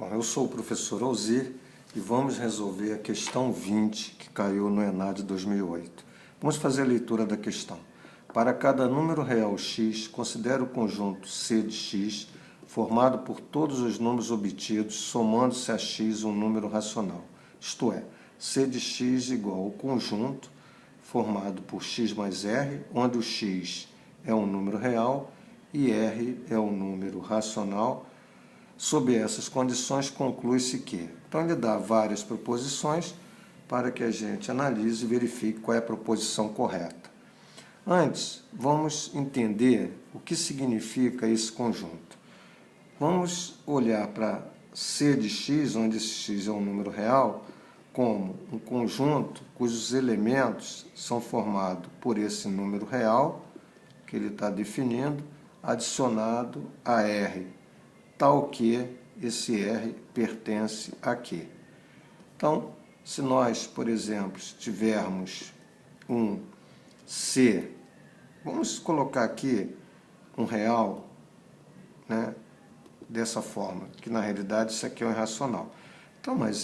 Bom, eu sou o professor Alzir e vamos resolver a questão 20 que caiu no ENAD de 2008. Vamos fazer a leitura da questão. Para cada número real x, considere o conjunto C de x formado por todos os números obtidos, somando-se a x um número racional. Isto é, C de x igual ao conjunto formado por x mais r, onde o x é um número real e r é um número racional. Sob essas condições, conclui-se que... Então, ele dá várias proposições para que a gente analise e verifique qual é a proposição correta. Antes, vamos entender o que significa esse conjunto. Vamos olhar para C de x, onde esse x é um número real, como um conjunto cujos elementos são formados por esse número real, que ele está definindo, adicionado a R, tal que esse R pertence a quê? Então, se nós, por exemplo, tivermos um C, vamos colocar aqui um real, né, dessa forma, que na realidade isso aqui é um irracional. Então, mas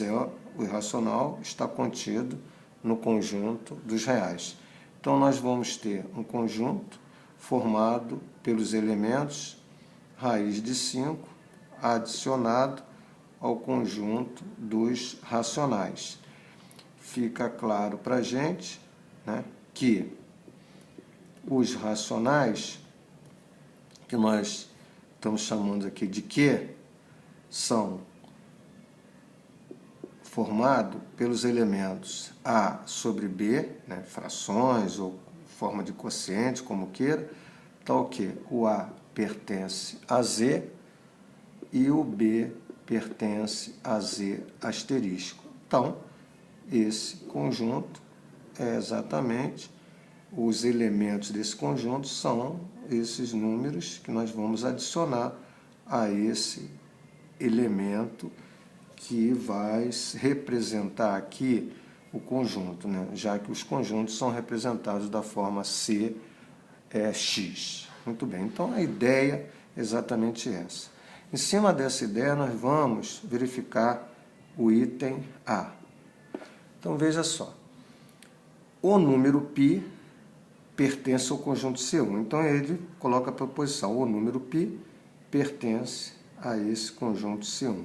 o irracional está contido no conjunto dos reais. Então, nós vamos ter um conjunto formado pelos elementos raiz de 5 adicionado ao conjunto dos racionais. Fica claro para a gente, né, que os racionais, que nós estamos chamando aqui de Q, são formados pelos elementos A sobre B, né, frações ou forma de quociente, como queira, tal que o A pertence a Z e o B pertence a Z asterisco. Então, esse conjunto é exatamente, os elementos desse conjunto são esses números que nós vamos adicionar a esse elemento que vai representar aqui o conjunto, né? Já que os conjuntos são representados da forma C, X. Muito bem, então a ideia é exatamente essa. Em cima dessa ideia, nós vamos verificar o item A. Então, veja só. O número π pertence ao conjunto C1. Então, ele coloca a proposição. O número π pertence a esse conjunto C1.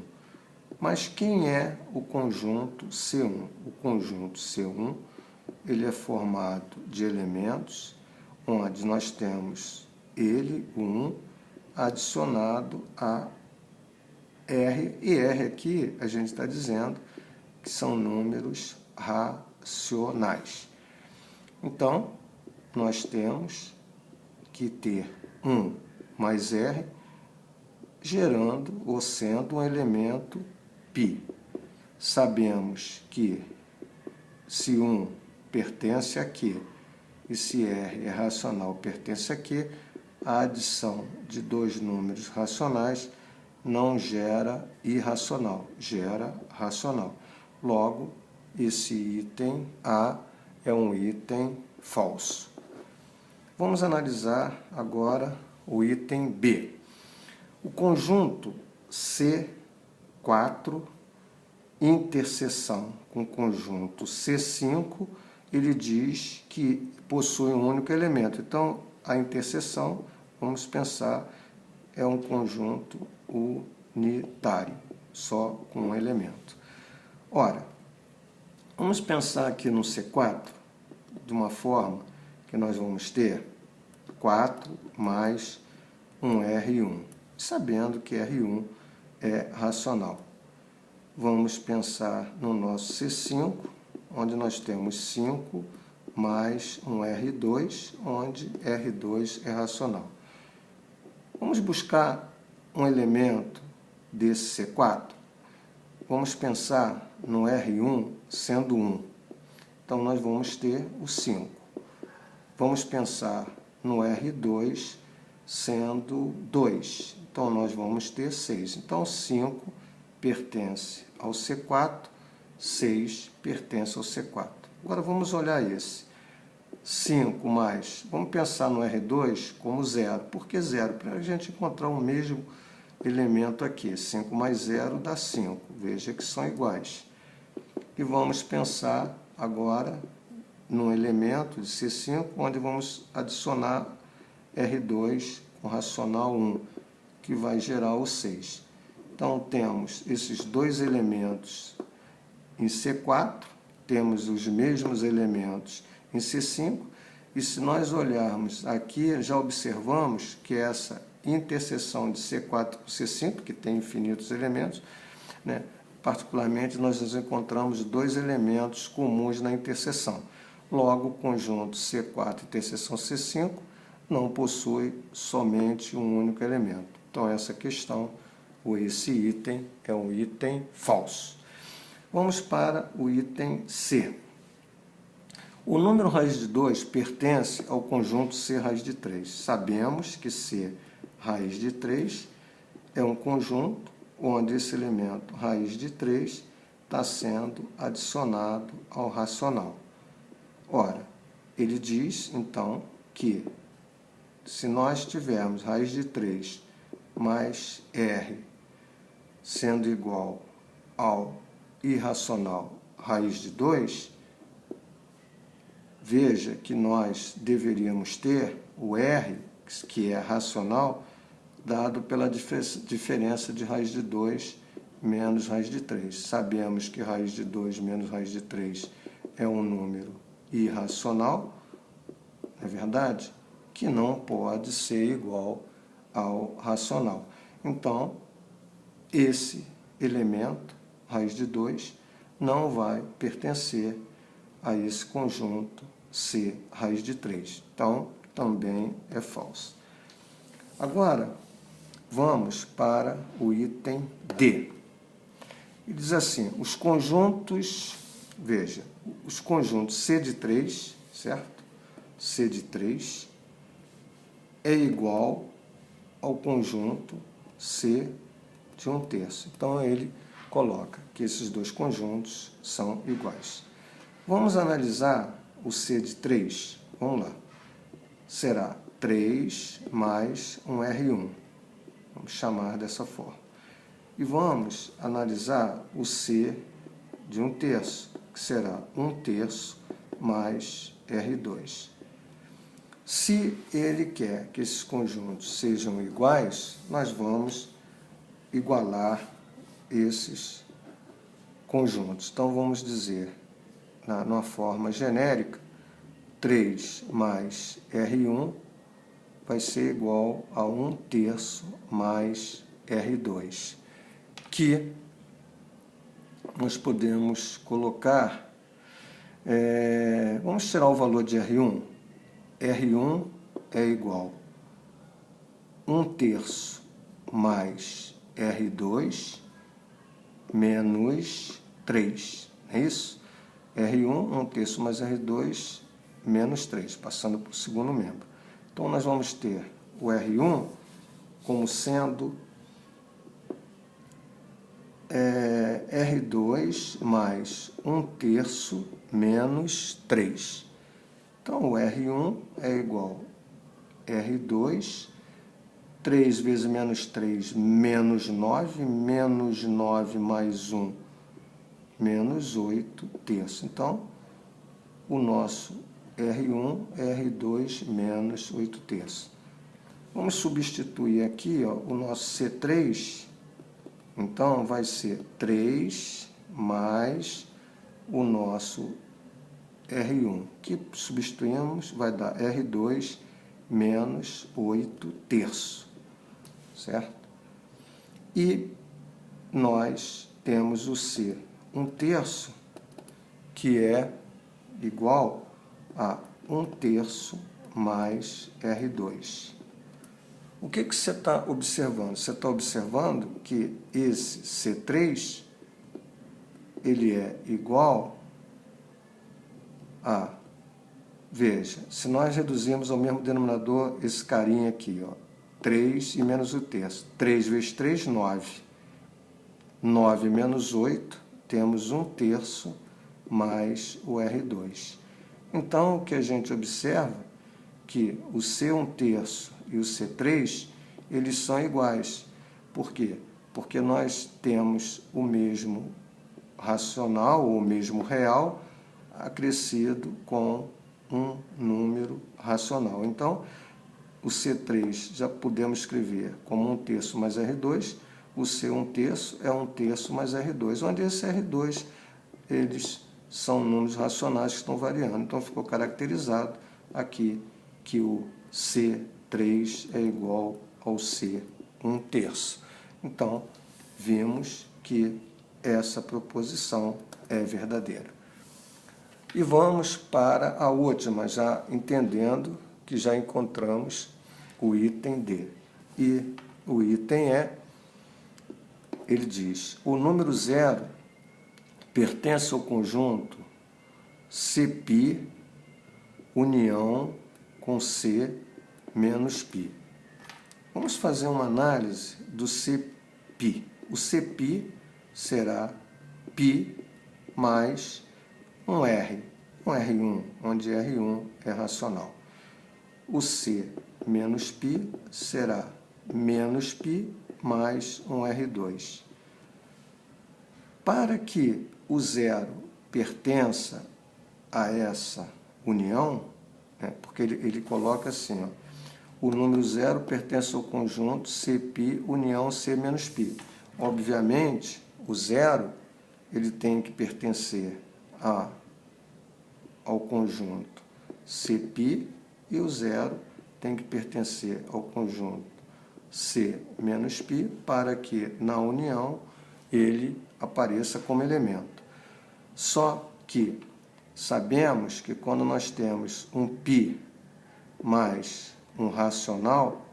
Mas quem é o conjunto C1? O conjunto C1 ele é formado de elementos onde nós temos ele, o 1, adicionado a R, e R aqui a gente está dizendo que são números racionais. Então, nós temos que ter 1 mais R, gerando ou sendo um elemento π. Sabemos que se 1 pertence a Q e se R é racional pertence a Q, a adição de dois números racionais não gera irracional, gera racional. Logo, esse item A é um item falso. Vamos analisar agora o item B. O conjunto C4, interseção com o conjunto C5, ele diz que possui um único elemento. Então, a interseção, vamos pensar, é um conjunto unitário, só com um elemento. Ora, vamos pensar aqui no C4 de uma forma que nós vamos ter 4 mais um R1, sabendo que R1 é racional. Vamos pensar no nosso C5, onde nós temos 5 mais um R2, onde R2 é racional. Vamos buscar um elemento desse C4. Vamos pensar no R1 sendo 1. Então, nós vamos ter o 5. Vamos pensar no R2 sendo 2. Então, nós vamos ter 6. Então, 5 pertence ao C4, 6 pertence ao C4. Agora, vamos olhar esse. 5 mais, vamos pensar no R2 como 0. Por que 0? Para a gente encontrar o mesmo elemento aqui. 5 mais 0 dá 5. Veja que são iguais. E vamos pensar agora num elemento de C5, onde vamos adicionar R2 com racional 1, que vai gerar o 6. Então, temos esses dois elementos em C4, temos os mesmos elementos em C5, e se nós olharmos aqui, já observamos que essa interseção de C4 com C5, que tem infinitos elementos, né, particularmente nós nos encontramos dois elementos comuns na interseção. Logo, o conjunto C4 interseção C5 não possui somente um único elemento. Então, essa questão, ou esse item, é um item falso. Vamos para o item C. O número raiz de 2 pertence ao conjunto C raiz de 3. Sabemos que C raiz de 3 é um conjunto onde esse elemento raiz de 3 está sendo adicionado ao racional. Ora, ele diz, então, que se nós tivermos raiz de 3 mais R sendo igual ao irracional raiz de 2, veja que nós deveríamos ter o R, que é racional, dado pela diferença de raiz de 2 menos raiz de 3. Sabemos que raiz de 2 menos raiz de 3 é um número irracional, não é verdade? Que não pode ser igual ao racional. Então, esse elemento, raiz de 2, não vai pertencer a esse conjunto C raiz de 3. Então, também é falso. Agora, vamos para o item D. Ele diz assim, os conjuntos, veja, os conjuntos C de 3, certo? C de 3 é igual ao conjunto C de 1/3. Então, ele coloca que esses dois conjuntos são iguais. Vamos analisar o C de 3. Vamos lá. Será 3 mais um R1. Vamos chamar dessa forma. E vamos analisar o C de 1/3, que será 1/3 mais R2. Se ele quer que esses conjuntos sejam iguais, nós vamos igualar esses conjuntos. Então, vamos dizer, numa forma genérica, 3 mais R1 vai ser igual a 1/3 mais R2, que nós podemos colocar, vamos tirar o valor de R1. R1 é igual a 1/3 mais R2 menos 3, não é isso? R1, 1/3 mais R2 menos 3, passando para o segundo membro. Então, nós vamos ter o R1 como sendo R2 mais 1/3 menos 3. Então, o R1 é igual a R2, 3 vezes menos 3, menos 9, menos 9 mais 1, menos 8/3. Então, o nosso R1 é R2 menos 8/3. Vamos substituir aqui, ó, o nosso C3, então vai ser 3 mais o nosso R1, que substituímos, vai dar R2 menos 8/3, certo? E nós temos o C 1/3, que é igual a 1/3 mais R2. O que você está observando? Você está observando que esse C3, ele é igual a, veja, se nós reduzirmos ao mesmo denominador esse carinha aqui, ó, 3 e menos 1/3. 3 vezes 3, 9. 9 menos 8, temos 1/3 mais o R2. Então, o que a gente observa que o C 1/3 e o C3, eles são iguais, Por quê? Porque nós temos o mesmo racional, ou o mesmo real, acrescido com um número racional. Então, o C3 já podemos escrever como 1/3 mais R2, o C 1/3 é 1/3 mais R2, onde esse R2, eles são números racionais que estão variando. Então, ficou caracterizado aqui que o C3 é igual ao C 1/3. Então, vimos que essa proposição é verdadeira. E vamos para a última, já entendendo que já encontramos o item D. E o item ele diz, o número 0 pertence ao conjunto Cπ união com C menos π. Vamos fazer uma análise do Cπ. O Cπ será π mais um R, um R1, onde R1 é racional. O C menos π será menos π mais um R2. Para que o 0 pertença a essa união, né, porque ele coloca assim, ó, o número 0 pertence ao conjunto Cπ união C menos π. Obviamente, o 0 ele tem que pertencer ao conjunto Cπ e o 0 tem que pertencer ao conjunto C menos π para que na união ele apareça como elemento. Só que sabemos que quando nós temos um π mais um racional,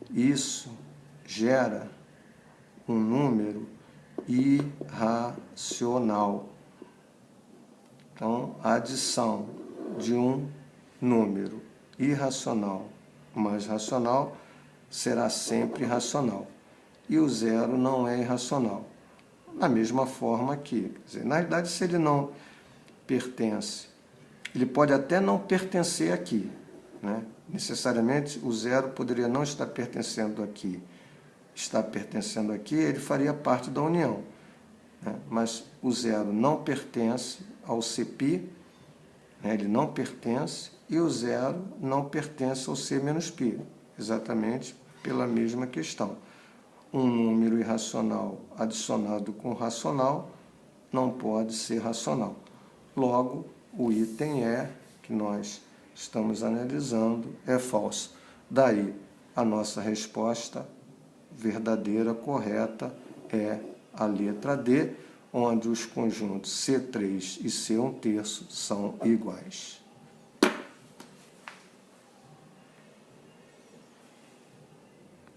isso gera um número irracional. Então, a adição de um número irracional mais racional será sempre racional. E o 0 não é irracional. Da mesma forma que, quer dizer, na realidade, se ele não pertence, ele pode até não pertencer aqui, né? Necessariamente, o 0 poderia não estar pertencendo aqui. Está pertencendo aqui, ele faria parte da união, né? Mas o 0 não pertence ao Cπ, né? Ele não pertence, e o 0 não pertence ao C menos π, exatamente pela mesma questão. Um número irracional adicionado com racional não pode ser racional. Logo, o item E, que nós estamos analisando, é falso. Daí, a nossa resposta verdadeira, correta, é a letra D, onde os conjuntos C3 e C 1/3 são iguais.